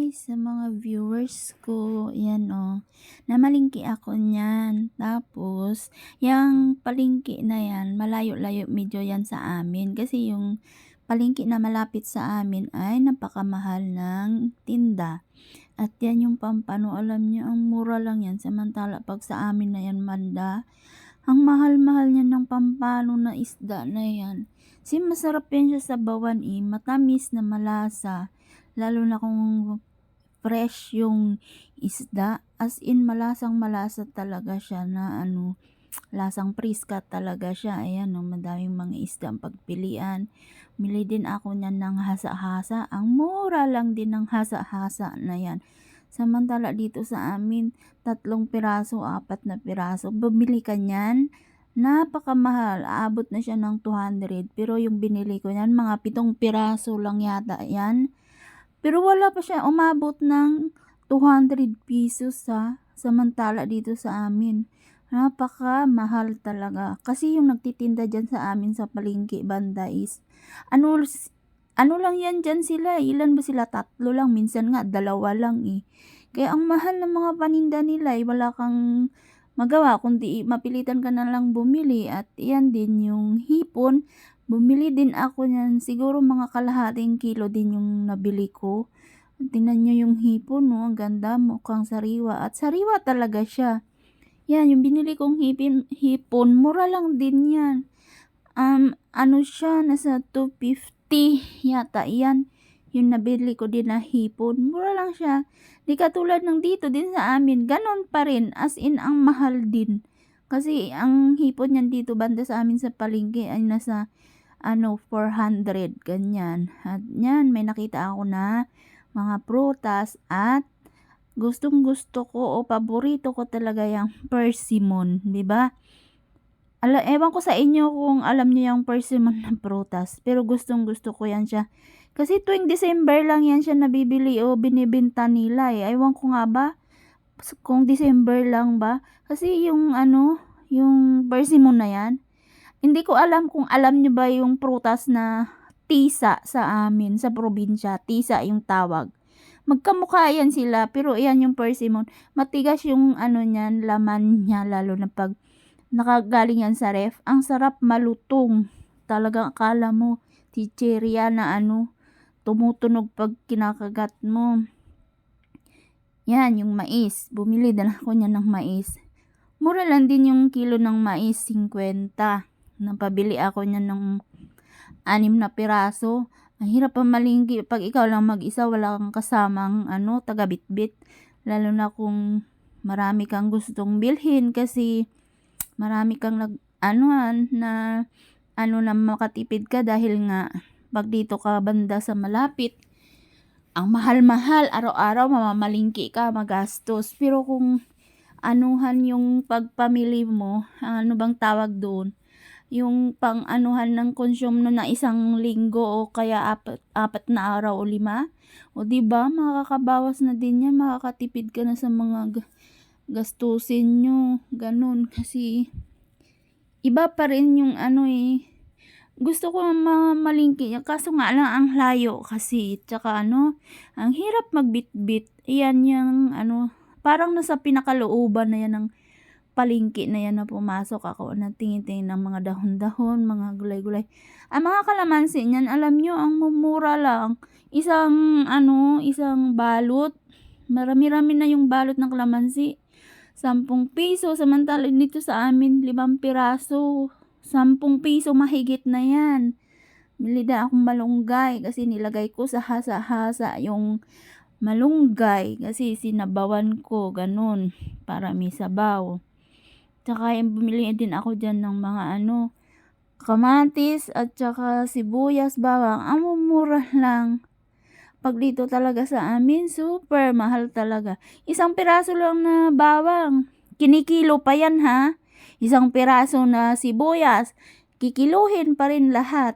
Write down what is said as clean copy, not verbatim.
Hi sa mga viewers ko, yan namalingki ako niyan. Tapos, yang palengke na yan, malayo-layo medyo yan sa amin. Kasi yung palengke na malapit sa amin ay napakamahal ng tinda. At yan yung pampano, alam niyo, ang mura lang yan. Samantala, pag sa amin na yan, manda, ang mahal-mahal niya ng pampano na isda na yan. Kasi masarap yan siya sa bawan matamis na malasa. Lalo na kung fresh yung isda, as in malasang malasa talaga siya na lasang priska talaga siya. Ayan madaming mga isda ang pagpilian. Mili din ako niyan ng hasa-hasa. Ang mura lang din ng hasa-hasa na yan. Samantala dito sa amin, 3 piraso, 4 na piraso. Bumili ka niyan, napakamahal. Aabot na siya ng 200. Pero yung binili ko niyan, mga 7 piraso lang yata yan. Pero wala pa siya umabot ng 200 pesos samantala dito sa amin. Napakamahal talaga. Kasi yung nagtitinda dyan sa amin sa palengke banda is, ano lang yan dyan sila. Ilan ba sila? 3 lang. Minsan nga 2 lang Kaya ang mahal ng mga paninda nila wala kang magawa kundi mapilitan ka na lang bumili. At yan din yung hipon. Bumili din ako niyan, siguro mga kalahating kilo din yung nabili ko. Tingnan nyo yung hipon ang ganda, mukhang sariwa. At sariwa talaga siya. Yan, yung binili kong hipon, mura lang din yan. Ano siya, nasa 250 yata yan. Yung nabili ko din na hipon, mura lang siya. Di katulad ng dito din sa amin, ganon pa rin, as in ang mahal din. Kasi ang hipon yan dito banda sa amin sa palengke ay nasa 400 ganyan. At yan, may nakita ako na mga prutas at gustong-gusto ko o paborito ko talaga yung persimmon, 'di ba? Ewan ko sa inyo kung alam niyo yung persimmon na prutas, pero gustong-gusto ko yan siya. Kasi tuwing December lang yan siya nabibili o binibenta nila Ewan ko nga ba kung December lang ba? Kasi yung yung persimmon na yan, hindi ko alam kung alam nyo ba yung prutas na tisa sa amin, sa probinsya. Tisa yung tawag. Magkamukha yan sila, pero yan yung persimmon. Matigas yung niyan, laman niya, lalo na pag nakagaling yan sa ref. Ang sarap malutong. Talagang akala mo, chicheria na tumutunog pag kinakagat mo. Yan, yung mais. Bumili din ako niyan ng mais. Mura lang din yung kilo ng mais, 50. Napabili ako niyan ng 6 na piraso. Mahirap pa malingki pag ikaw lang mag-isa, wala kang kasamang taga-bitbit. Lalo na kung marami kang gustong bilhin kasi marami kang na makatipid ka dahil nga pag dito ka banda sa malapit, ang mahal-mahal, araw-araw mamamalingki ka, magastos. Pero kung yung pagpamili mo, bang tawag doon? Yung pang ng consume no na 1 linggo o kaya 4 na araw o 5. O diba, makakabawas na din yan, makakatipid ka na sa mga gastusin nyo. Ganun, kasi iba pa rin yung gusto ko malingki, kaso nga lang ang layo kasi, tsaka ang hirap magbitbit. Yan yung parang nasa pinakalooban na yan ng palengke na yan na pumasok ako na tingin-tingin ng mga dahon-dahon, mga gulay-gulay. Ang mga kalamansi niyan, alam nyo, ang mumura lang. Isang balot. Marami-rami na yung balot ng kalamansi. 10 piso. Samantala dito sa amin, 5 piraso. 10 piso mahigit na yan. Bilida akong malunggay kasi nilagay ko sa hasa-hasa yung malunggay kasi sinabawan ko, ganun, para may sabaw. Tsaka bumili din ako dyan ng mga kamatis at tsaka sibuyas, bawang. Ang mumura lang. Pag dito talaga sa amin, super mahal talaga. 1 piraso lang na bawang, kinikilo pa yan 1 piraso na sibuyas, kikiluhin pa rin lahat.